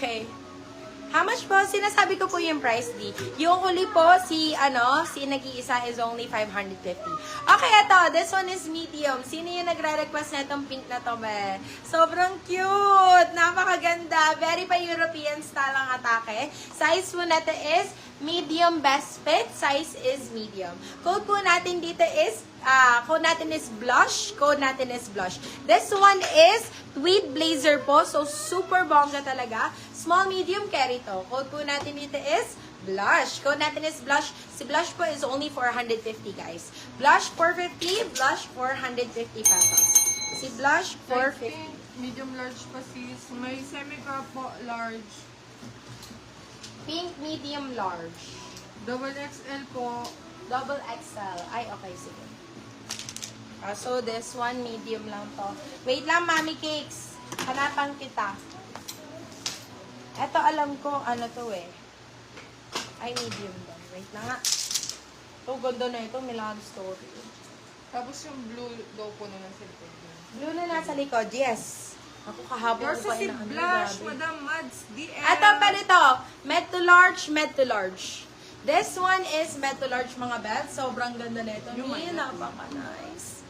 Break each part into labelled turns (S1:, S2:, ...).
S1: Okay. How much po? Sinasabi ko po yung price, D. Yung huli po, si nag-iisa is only 550. Okay, ito. This one is medium. Sino yung nagre-request na itong pink na to, be? Sobrang cute. Napakaganda. Very pa-European style ang atake. Size po natin is medium best fit. Size is medium. Code po natin dito is blush. Code natin is blush. This one is tweed blazer po. So, super bongga talaga. Small, medium, carry to. Code po natin dito is blush. Code natin is blush. Si blush po is only 450, guys. Blush, 450. Blush, 450 pesos. Si blush, 450.
S2: Medium large pa sis. May semi-cup po, large.
S1: Pink, medium, large.
S2: Double XL po.
S1: Double XL. Ay, okay, sige. So, this one, medium lang to. Wait lang, Mami Cakes. Hanapan kita. Ito, alam ko, ano to eh. Ay, medium lang. Wait lang nga. Ito, ganda na ito. Milan story.
S2: Tapos yung blue daw po na nasa likod.
S1: Blue na nasa likod, yes. Ako kahapon
S2: Yours
S1: ko pa
S2: si
S1: inaano,
S2: Blush,
S1: grabe.
S2: Madam Mads, DL.
S1: Ito pa nito. Med to large, med to large. This one is med to large, mga bed. Sobrang ganda nito.
S2: Yung
S1: Hindi,
S2: malaki.
S1: napaka-nice.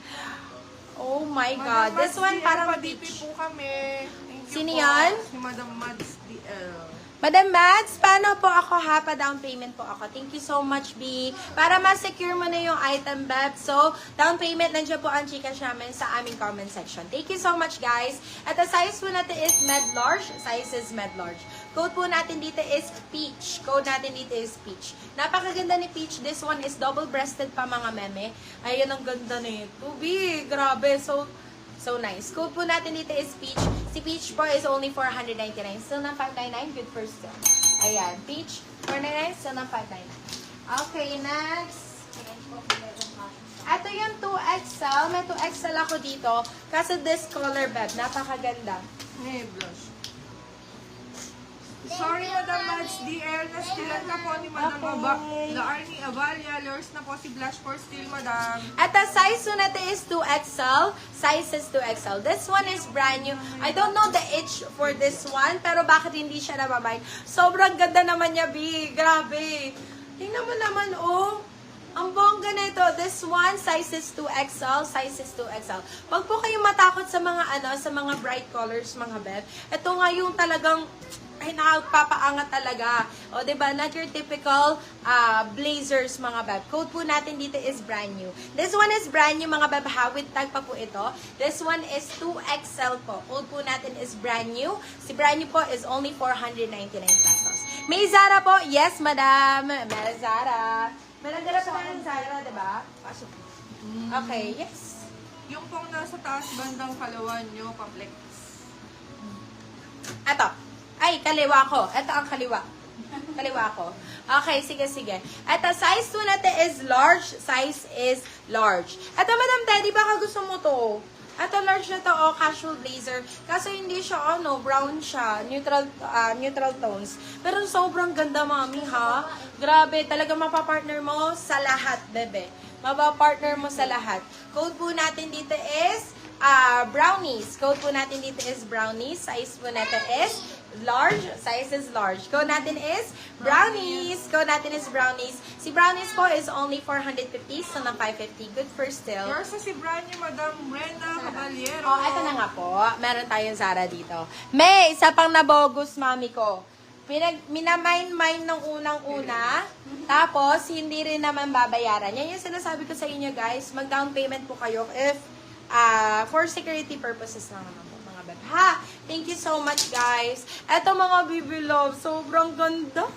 S1: Oh my
S2: Madam
S1: God. This
S2: Mads,
S1: one
S2: DL,
S1: parang
S2: pa-DP
S1: peach.
S2: po kami. Thank you
S1: Sino
S2: po.
S1: yan?
S2: Si Madam Mads, DL.
S1: Madam Mads, paano po ako ha? Pa-down payment po ako. Thank you so much, B. Para ma-secure mo na yung item, Beb. So, down payment, nandiyan po ang Gcash namin sa aming comment section. Thank you so much, guys. At the size po natin is med large. Size is med large. Code po natin dito is peach. Code natin dito is peach. Napakaganda ni peach. This one is double-breasted pa, mga meme. Ayun, ang ganda nito. B, grabe. So nice. Code po natin dito is peach. Si peach po is only 499. Still ng 599. Good for still. Ayan. Peach, 499. Still ng 599. Okay, next. Ito yung 2XL. May 2XL ako dito. Kasi this color, bed. Napakaganda.
S2: Hey, Blush. Sorry, Madam Mads, DL. Nastilan ka po ni Madam
S1: Okay.
S2: Arnie Avalia. Yours na po si Blush for still, Madam.
S1: At the size po natin is 2XL. Size is 2XL. This one is brand new. I don't know the age for this one, pero bakit hindi siya nababay? Sobrang ganda naman niya, B. Grabe. Tingnan mo naman, oh. Ang bongga na ito. This one, size is 2XL. Size is 2XL. Wag po kayong matakot sa mga, sa mga bright colors, mga beb. Ito nga yung talagang, ay, nakapapa-angat talaga. O, diba? Not your typical blazers, mga beb. Code po natin dito is brand new. This one is brand new, mga beb. With tag pa po ito. This one is 2XL po. Code po natin is brand new. Si brand new po is only 499 pesos. May Zara po? Yes, madam. May Zara. May nagdala pa tayo ng Zara, diba? Pasok. Okay, yes.
S2: Yung pong nasa taas bandang kalawan nyo, pa-flex.
S1: Ito. Ay, kaliwa ko. Ito ang kaliwa. Kaliwa ko. Okay, sige. Ito, size 2 natin is large. Size is large. Ito, Madam Teddy, baka gusto mo to. Ito, large na to, casual blazer. Kaso hindi siya, brown siya. Neutral tones. Pero sobrang ganda, mami, ha? Grabe, talaga mapapartner mo sa lahat, bebe. Mapapartner mo sa lahat. Code po natin dito is brownies. Code po natin dito is brownies. Size po natin is large. Size is large. Code natin is brownies. Code natin is brownies. Si brownies po is only 450. So, ng 550. Good for still.
S2: Yours na si brand new, Madam Rena Caballero.
S1: Oh, ito na nga po. Meron tayong Zara dito. May isa pang nabogus, mami ko. Minamine nung unang-una. Tapos, hindi rin naman babayaran. Yan yung sinasabi ko sa inyo, guys. Mag-down payment po kayo if for security purposes lang naman po, mga beb. Ha! Thank you so much, guys. Eto, mga baby love, sobrang ganda.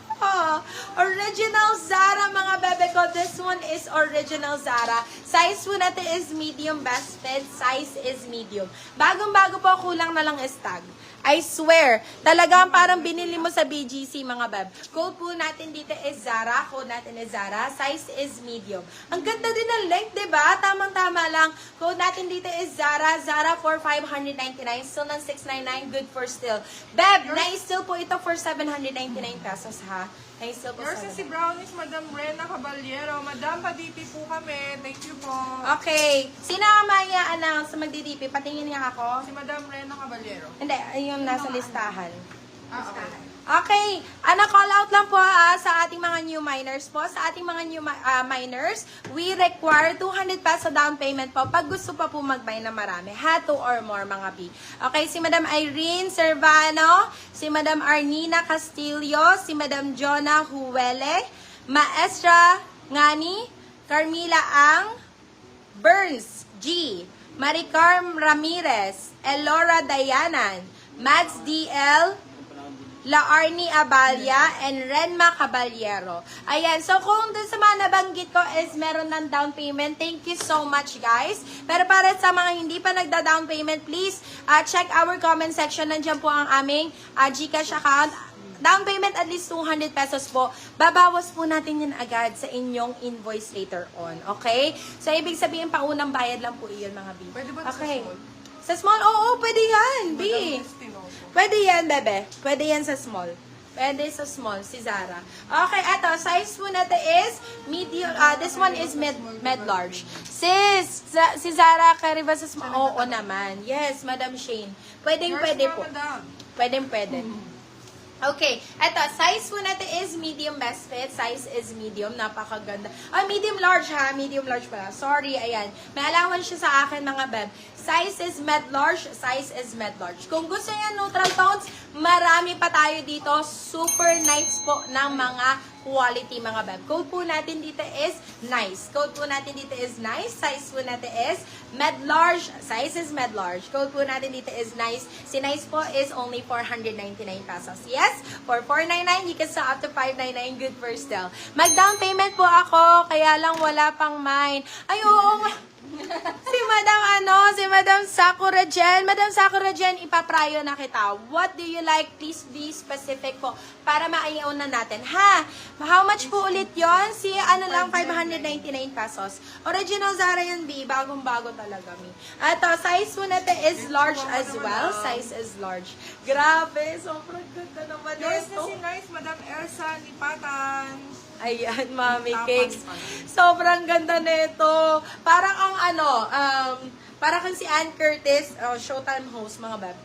S1: Original Zara, mga bebe ko. This one is original Zara. Size po natin is medium best fit. Size is medium. Bagong-bago po, kulang na lang is tag. I swear, talagang parang binili mo sa BGC, mga beb. Code po natin dito is Zara. Code natin is Zara. Size is medium. Ang ganda din ng length, diba? Tamang-tama lang. Code natin dito is Zara. Zara for 599. Still ng 699. Good for still. Beb, na-still po ito for 799 pesos, ha? Na-still po
S2: Yours na si Brownies, Madam Rena Caballero. Madam, pa-DP po kami. Thank you po.
S1: Okay. Sino ang mag-announce sa magdi-DP? Patingin nga ako.
S2: Si Madam Rena Caballero.
S1: Hindi, yung nasa listahan. Okay, call out lang po sa ating mga new miners po. Sa ating mga new miners, we require 200 peso down payment po pag gusto pa po mag-buy na marami. 2 or more mga B. Okay, si Madam Irene Servano, si Madam Arnina Castillo, si Madam Jonah Huwele, Maestra Ngani, Carmila Ang, Burns G, Maricar Ramirez, Elora Dayanan, Mads DL, Laarni Abalia, and Renma Caballero. Ayan, so kung dun sa mga nabanggit ko is meron ng down payment, thank you so much guys. Pero para sa mga hindi pa nagda-down payment, please check our comment section. Nandiyan po ang aming GCash account. Down payment at least 200 pesos po. Babawas po natin yan agad sa inyong invoice later on. Okay? So, ibig sabihin, paunang bayad lang po iyon mga B.
S2: Pwede ba
S1: Okay.
S2: sa small?
S1: Sa small? Oo, pwede yan, B.
S2: Madam Estinoso.
S1: Pwede yan, bebe. Pwede yan sa small. Pwede sa small, si Zara. Okay, eto, size po natin is medium, this one is med-large. Si Zara, kariba sa small. Oo naman. Yes, Madam Shane. Pwedeng pwede po. Pwedeng pwede. Okay, eto, size po natin is medium best fit. Size is medium, napakaganda. Medium large ha, medium large pala. Sorry, ayan. May allowance siya sa akin mga beb. Size is med-large, size is med-large. Kung gusto niya neutral tones, marami pa tayo dito. Super nice po ng mga quality mga beb. Code po natin dito is nice. Code po natin dito is nice. Size po natin is med-large. Size is med-large. Code po natin dito is nice. Si nice po is only 499 pesos. Yes, for 499, you can sell up to 599. Good for still. Mag-down payment po ako, kaya lang wala pang mine. Ay, oo nga. Si Madam Sakura Jen. Madam Sakura Jen, ipaprayo na kita. What do you like? Please be specific po para maayaw na natin. Ha? How much po ulit yon? Si lang, 599 pesos. Original Zara yan, B. Bagong-bago talaga, mi. Ito, size po natin is large as well. Size is large. Grabe, sobrang ganda naman
S2: Yours na
S1: ito.
S2: si Nice, Madam Elsa Nipatan.
S1: Ayan, Mami Cakes. Sobrang ganda nito. Parang ang parang kang si Ann Curtis, Showtime host, mga beb.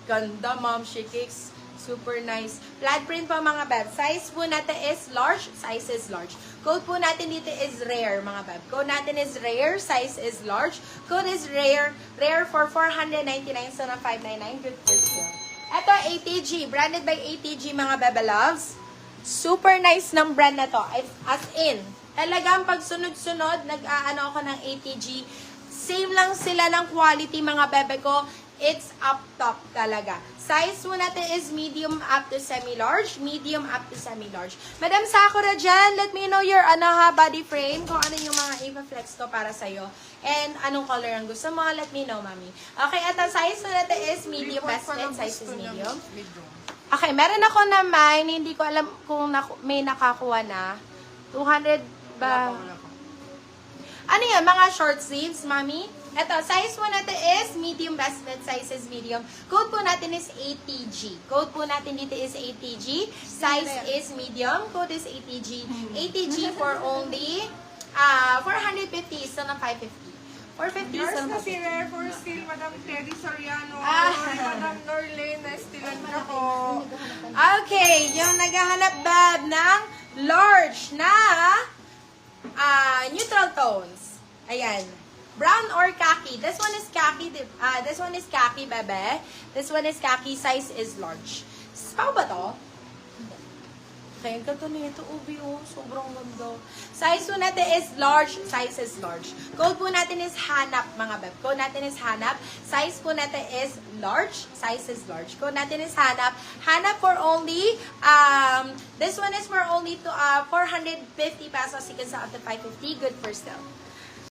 S1: Ganda, Mom Cakes. Super nice. Flat print po, mga beb. Size po natin is large. Size is large. Code po natin dito is rare, mga beb. Code natin is rare. Size is large. Code is rare. Rare for 499, so na 599. Good for sale. Ito, ATG. Branded by ATG, mga bebe loves. Super nice ng brand na to. As in, talagang pag sunod-sunod, nag-aano ako ng ATG. Same lang sila ng quality, mga bebe ko. It's up top talaga. Size mo natin is medium up to semi-large. Medium up to semi-large. Madam Sakura dyan, let me know your body frame. Kung ano yung mga ipa-flex ko para sa'yo. And anong color ang gusto mo, let me know, mami. Okay, at ang size mo natin is medium best fit. Size is medium. Okay, meron ako naman, hindi ko alam kung may nakakuha na. 200 ba? Ano yan? Mga short sleeves, mami? Ito, size po natin is medium best fit. Size is medium. Code po natin is ATG. Code po natin dito is ATG. Size is medium. Code is ATG. ATG for only 450. So, na 550. 450
S2: Yours
S1: so
S2: na si Rare for Steel, Madam Teddy Soriano. Sorry, Madam Norlene, na-stealan ako.
S1: Okay, yung naghahanap bab ng large na neutral tones. Ayan. Brown or khaki. This one is khaki. This one is khaki, bebe. This one is khaki. Size is large. Pao ba to? Okay, ang ganda nito. Ubi, sobrang ganda. Size po natin is large. Size is large. Code po natin is hanap, mga beb. Code natin is hanap. Size po natin is large. Size is large. Code natin is hanap. Hanap for only, this one is for only to 450 pesos. You can sell up to 550. Good for still.